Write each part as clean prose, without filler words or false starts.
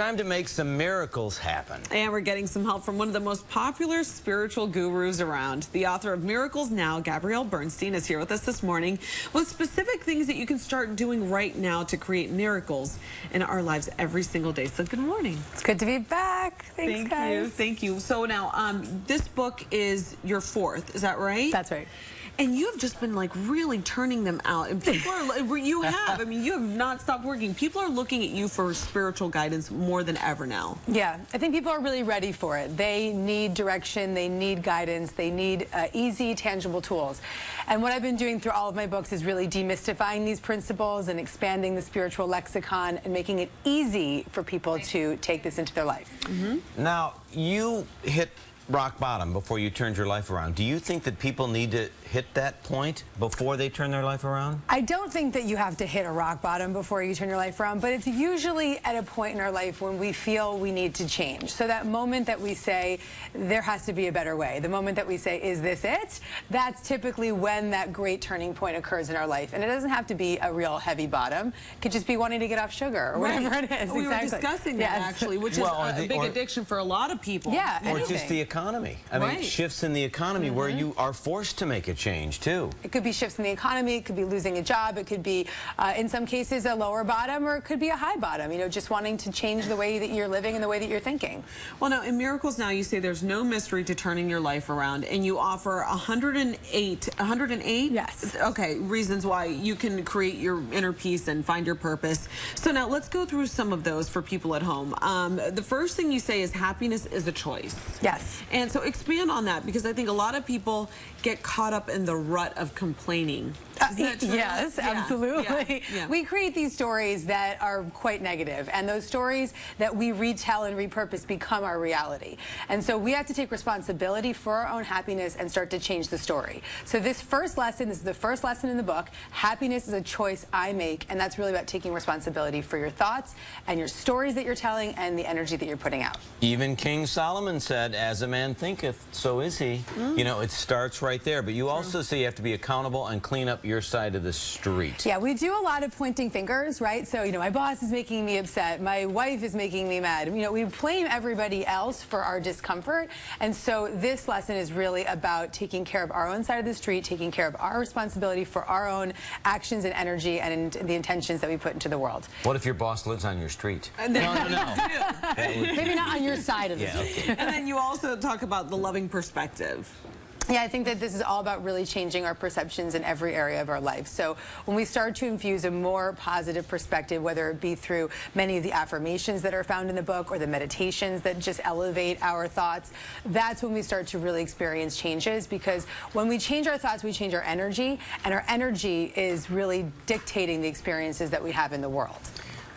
Time to make some miracles happen. And we're getting some help from one of the most popular spiritual gurus around. The author of Miracles Now, Gabrielle Bernstein, is here with us this morning with specific things that you can start doing right now to create miracles in our lives every single day. So good morning. It's good to be back. Thanks, guys. Thank you. So now, this book is your fourth, is that right? That's right. And you have just been like really turning them out, and people are, you have, I mean, you have not stopped working. People are looking at you for spiritual guidance more than ever now. Yeah, I think people are really ready for it. They need direction, they need guidance, they need easy, tangible tools. And what I've been doing through all of my books is really demystifying these principles and expanding the spiritual lexicon and making it easy for people to take this into their life. Now, you hit rock bottom before you turned your life around. Do you think that people need to hit that point before they turn their life around? I don't think that you have to hit a rock bottom before you turn your life around, but it's usually at a point in our life when we feel we need to change. So that moment that we say, there has to be a better way, the moment that we say, is this it? That's typically when that great turning point occurs in our life. And it doesn't have to be a real heavy bottom. It could just be wanting to get off sugar or whatever it is. We were discussing that actually, which is a big addiction for a lot of people. Yeah, or just the economy. I mean, shifts in the economy where you are forced to make a change too. It could be shifts in the economy, it could be losing a job, it could be in some cases a lower bottom, or it could be a high bottom, you know, just wanting to change the way that you're living and the way that you're thinking. Well, now in Miracles Now, you say there's no mystery to turning your life around, and you offer 108 Yes. Okay, reasons why you can create your inner peace and find your purpose. So now let's go through some of those for people at home. The first thing you say is happiness is a choice. Yes. And so expand on that, because I think a lot of people get caught up in the rut of complaining. Yes, absolutely. Yeah. We create these stories that are quite negative, and those stories that we retell and repurpose become our reality. And so we have to take responsibility for our own happiness and start to change the story. So this first lesson, this is the first lesson in the book. Happiness is a choice I make, and that's really about taking responsibility for your thoughts and your stories that you're telling and the energy that you're putting out. Even King Solomon said, as a man thinketh, so is he. You know, it starts right there, but you also say you have to be accountable and clean up your side of the street. Yeah, we do a lot of pointing fingers, right? So, you know, my boss is making me upset, my wife is making me mad. You know, we blame everybody else for our discomfort. And so this lesson is really about taking care of our own side of the street, taking care of our responsibility for our own actions and energy and the intentions that we put into the world. What if your boss lives on your street? No. Maybe not on your side of the street. And then you also talk about the loving perspective. Yeah, I think that this is all about really changing our perceptions in every area of our life. So when we start to infuse a more positive perspective, whether it be through many of the affirmations that are found in the book or the meditations that just elevate our thoughts, that's when we start to really experience changes, because when we change our thoughts, we change our energy, and our energy is really dictating the experiences that we have in the world.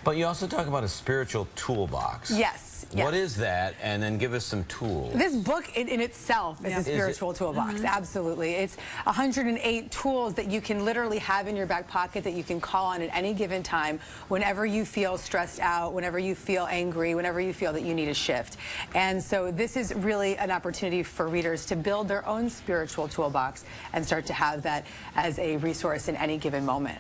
But you also talk about a spiritual toolbox. Yes. What is that? And then give us some tools. This book in itself is a spiritual toolbox. Absolutely. It's 108 tools that you can literally have in your back pocket that you can call on at any given time whenever you feel stressed out, whenever you feel angry, whenever you feel that you need a shift. And so this is really an opportunity for readers to build their own spiritual toolbox and start to have that as a resource in any given moment.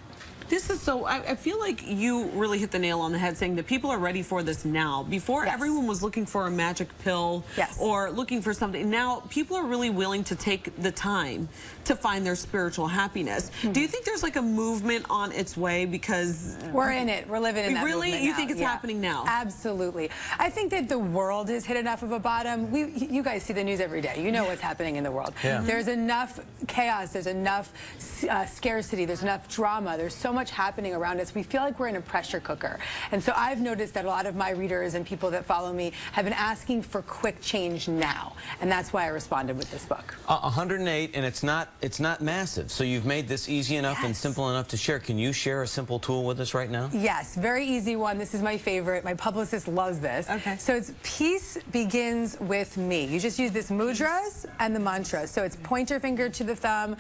This is so, I feel like you really hit the nail on the head saying that people are ready for this now. Before, everyone was looking for a magic pill or looking for something. Now, people are really willing to take the time to find their spiritual happiness. Do you think there's like a movement on its way? Because we're in it. We're living in that movement now. You think it's happening now? Absolutely. I think that the world has hit enough of a bottom. You guys see the news every day. You know what's happening in the world. There's enough chaos. There's enough scarcity. There's enough drama. There's so much happening around us. We feel like we're in a pressure cooker. And so I've noticed that a lot of my readers and people that follow me have been asking for quick change now. And that's why I responded with this book. 108, and it's not massive. So you've made this easy enough and simple enough to share. Can you share a simple tool with us right now? Yes, very easy one. This is my favorite. My publicist loves this. So it's peace begins with me. You just use this mudras and the mantras. So it's pointer finger to the thumb,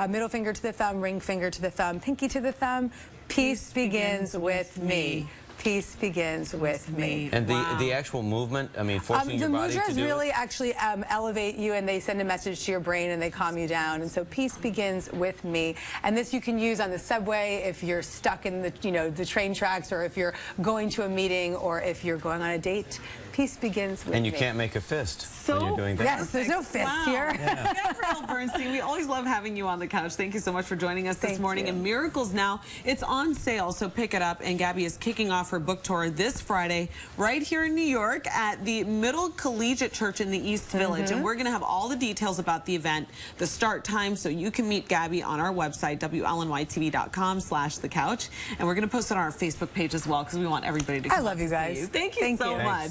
middle finger to the thumb, ring finger to the thumb, pinky to the thumb. Peace begins with me. Peace begins with me. And the actual movement, I mean, forcing your body to do it? The mudras really actually elevate you, and they send a message to your brain, and they calm you down. And so peace begins with me. And this you can use on the subway if you're stuck in the, the train tracks, or if you're going to a meeting, or if you're going on a date. Peace begins with me. And you can't make a fist when you're doing that. Yes, there's no fist here. Yeah. Gabrielle Bernstein, we always love having you on the couch. Thank you so much for joining us this morning. And Miracles Now, it's on sale, so pick it up. And Gabby is kicking off her book tour this Friday right here in New York at the Middle Collegiate Church in the East Village. And we're going to have all the details about the event, the start time, so you can meet Gabby on our website, WLNYTV.com/thecouch. And we're going to post it on our Facebook page as well, because we want everybody to come. I love you guys. Thank you so much.